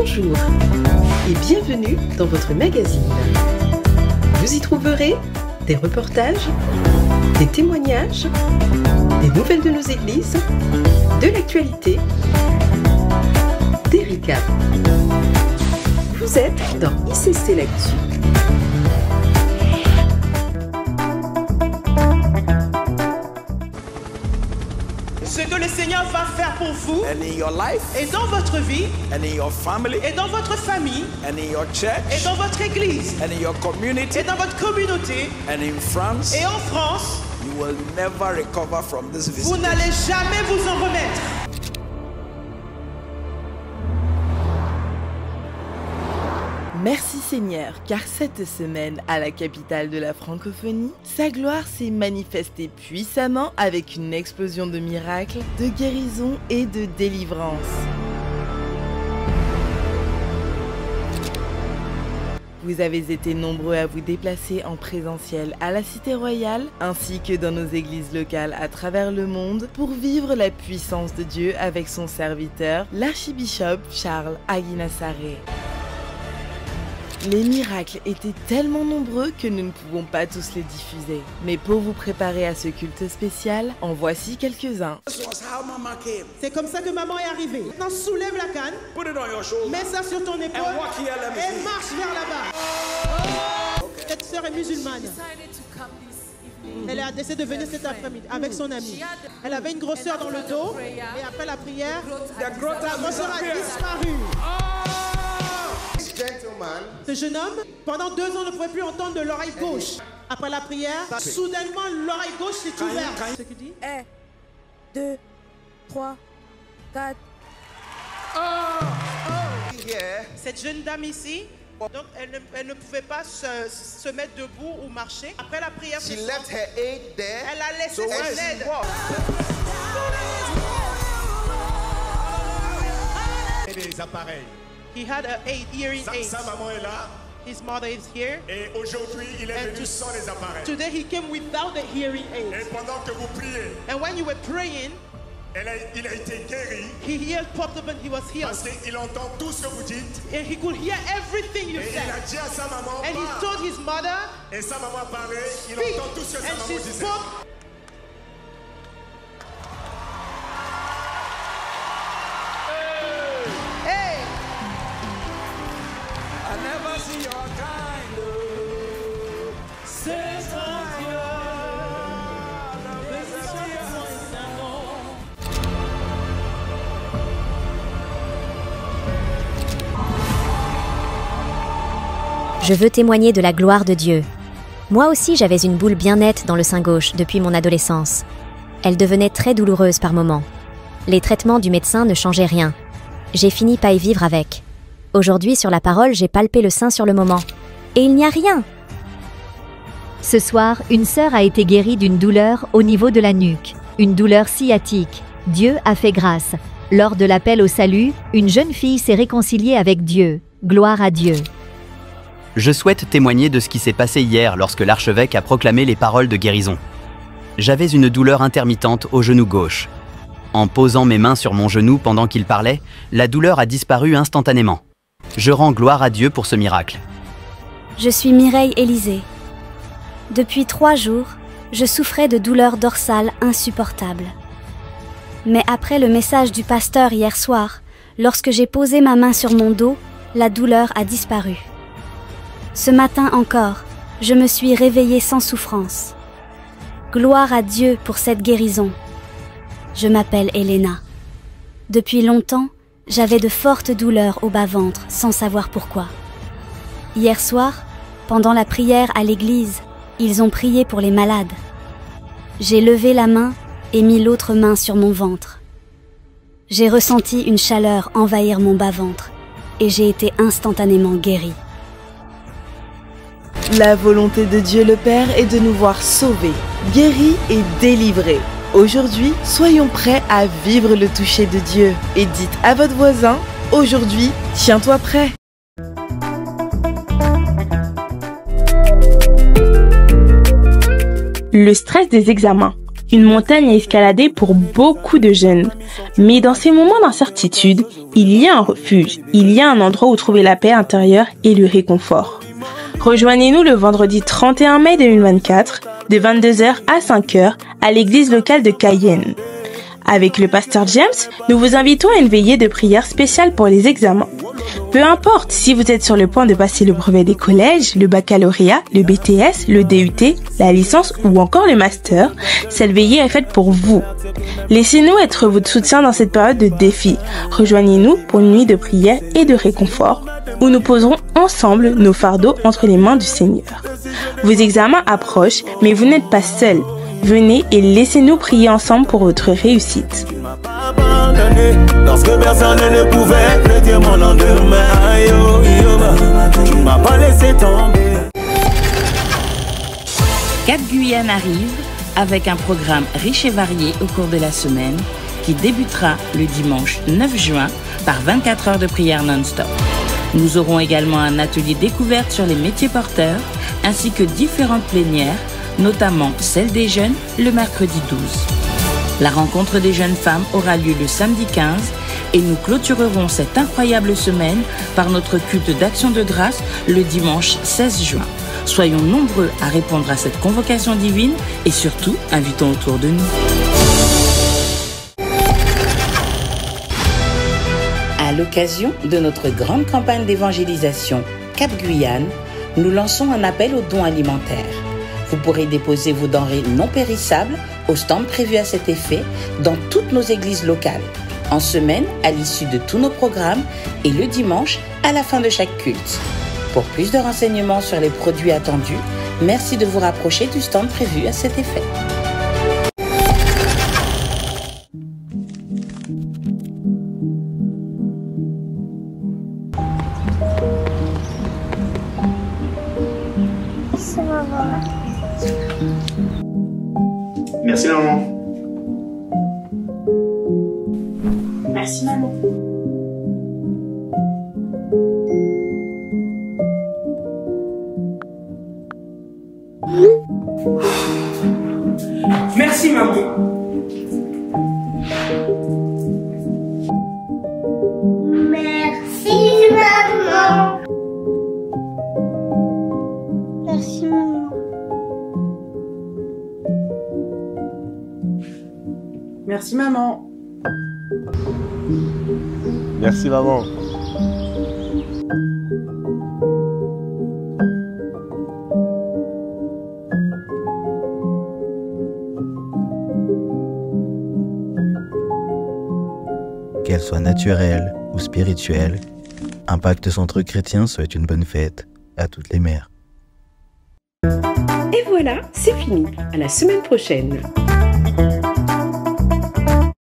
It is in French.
Bonjour et bienvenue dans votre magazine. Vous y trouverez des reportages, des témoignages, des nouvelles de nos églises, de l'actualité, des récaps. Vous êtes dans ICC L'Actu. Ce que le Seigneur va faire pour vous and in your life, et dans votre vie and in your family, et dans votre famille and in your church, et dans votre église and in your community, et dans votre communauté and in France, et en France, you will never recover from this vous visit. n'allez jamais vous en remettre. Merci Seigneur, car cette semaine, à la capitale de la francophonie, sa gloire s'est manifestée puissamment avec une explosion de miracles, de guérison et de délivrance. Vous avez été nombreux à vous déplacer en présentiel à la Cité Royale, ainsi que dans nos églises locales à travers le monde, pour vivre la puissance de Dieu avec son serviteur, l'archibishop Charles Aguinassaré. Les miracles étaient tellement nombreux que nous ne pouvons pas tous les diffuser. Mais pour vous préparer à ce culte spécial, en voici quelques-uns. This was how Mama came. C'est comme ça que maman est arrivée. Maintenant, soulève la canne, Put it on your shoulder. mets ça sur ton épaule And walk here, let me et see. marche vers là-bas. Cette sœur est musulmane. Elle a décidé de venir cet après-midi avec son amie. Elle avait une grosseur dans le dos et après la prière, la grosseur a disparu. Ce jeune homme, pendant 2 ans, ne pouvait plus entendre de l'oreille gauche. Après la prière, soudainement, l'oreille gauche s'est ouverte. Ce qu'il dit? 1, 2, 3, 4. Cette jeune dame ici, donc elle ne pouvait pas se mettre debout ou marcher. Après la prière, She left her aid there. elle a laissé So when son she aide. Et des appareils. He had a hearing aid. Sa maman est là His mother is here. et aujourd'hui il est And venu sans les appareils. Today he came without the hearing Et aid. pendant que vous priez, And when you were praying, il a été guéri he ear popped up and he was healed. parce qu'il entend tout ce que vous dites. And he could hear everything you Et il a said. dit à sa maman, And he parle. told his mother, Et sa maman a parlé, il speak. entend tout ce que sa And maman she disait. spoke. Hey! I never see your kind. Je veux témoigner de la gloire de Dieu. Moi aussi j'avais une boule bien nette dans le sein gauche depuis mon adolescence. Elle devenait très douloureuse par moments. Les traitements du médecin ne changeaient rien. J'ai fini par y vivre avec. Aujourd'hui sur la parole, j'ai palpé le sein sur le moment. Et il n'y a rien. Ce soir, une sœur a été guérie d'une douleur au niveau de la nuque, une douleur sciatique. Dieu a fait grâce. Lors de l'appel au salut, une jeune fille s'est réconciliée avec Dieu. Gloire à Dieu. Je souhaite témoigner de ce qui s'est passé hier lorsque l'archevêque a proclamé les paroles de guérison. J'avais une douleur intermittente au genou gauche. En posant mes mains sur mon genou pendant qu'il parlait, la douleur a disparu instantanément. Je rends gloire à Dieu pour ce miracle. Je suis Mireille Élisée. Depuis 3 jours, je souffrais de douleurs dorsales insupportables. Mais après le message du pasteur hier soir, lorsque j'ai posé ma main sur mon dos, la douleur a disparu. Ce matin encore, je me suis réveillée sans souffrance. Gloire à Dieu pour cette guérison. Je m'appelle Elena. Depuis longtemps, j'avais de fortes douleurs au bas-ventre sans savoir pourquoi. Hier soir, pendant la prière à l'église, ils ont prié pour les malades. J'ai levé la main et mis l'autre main sur mon ventre. J'ai ressenti une chaleur envahir mon bas-ventre et j'ai été instantanément guérie. La volonté de Dieu le Père est de nous voir sauvés, guéris et délivrés. Aujourd'hui, soyons prêts à vivre le toucher de Dieu. Et dites à votre voisin, aujourd'hui, tiens-toi prêt. Le stress des examens. une montagne à escalader pour beaucoup de jeunes. Mais dans ces moments d'incertitude, il y a un refuge, il y a un endroit où trouver la paix intérieure et le réconfort. Rejoignez-nous le vendredi 31 mai 2024, de 22h à 5h, à l'église locale de Cayenne. Avec le pasteur James, nous vous invitons à une veillée de prière spéciale pour les examens. Peu importe si vous êtes sur le point de passer le brevet des collèges, le baccalauréat, le BTS, le DUT, la licence ou encore le master, cette veillée est faite pour vous. Laissez-nous être votre soutien dans cette période de défi. Rejoignez-nous pour une nuit de prière et de réconfort, où nous poserons ensemble nos fardeaux entre les mains du Seigneur. Vos examens approchent, mais vous n'êtes pas seuls. Venez et laissez-nous prier ensemble pour votre réussite. Lorsque personne ne pouvait prédire mon lendemain, tu m'as pas laissé tomber. Cap Guyane arrive avec un programme riche et varié au cours de la semaine qui débutera le dimanche 9 juin par 24 heures de prière non-stop. Nous aurons également un atelier découverte sur les métiers porteurs ainsi que différentes plénières, notamment celle des jeunes le mercredi 12. La rencontre des jeunes femmes aura lieu le samedi 15 et nous clôturerons cette incroyable semaine par notre culte d'action de grâce le dimanche 16 juin. Soyons nombreux à répondre à cette convocation divine et surtout, invitons autour de nous. À l'occasion de notre grande campagne d'évangélisation Cap Guyane, nous lançons un appel aux dons alimentaires. Vous pourrez déposer vos denrées non périssables au stand prévu à cet effet dans toutes nos églises locales, en semaine à l'issue de tous nos programmes et le dimanche à la fin de chaque culte. Pour plus de renseignements sur les produits attendus, merci de vous rapprocher du stand prévu à cet effet. Merci maman. Merci maman. Merci maman. Merci maman. Merci maman. Merci maman. Merci maman. Qu'elle soit naturelle ou spirituelle, Impact Centre Chrétien souhaite une bonne fête à toutes les mères. Et voilà, c'est fini. À la semaine prochaine.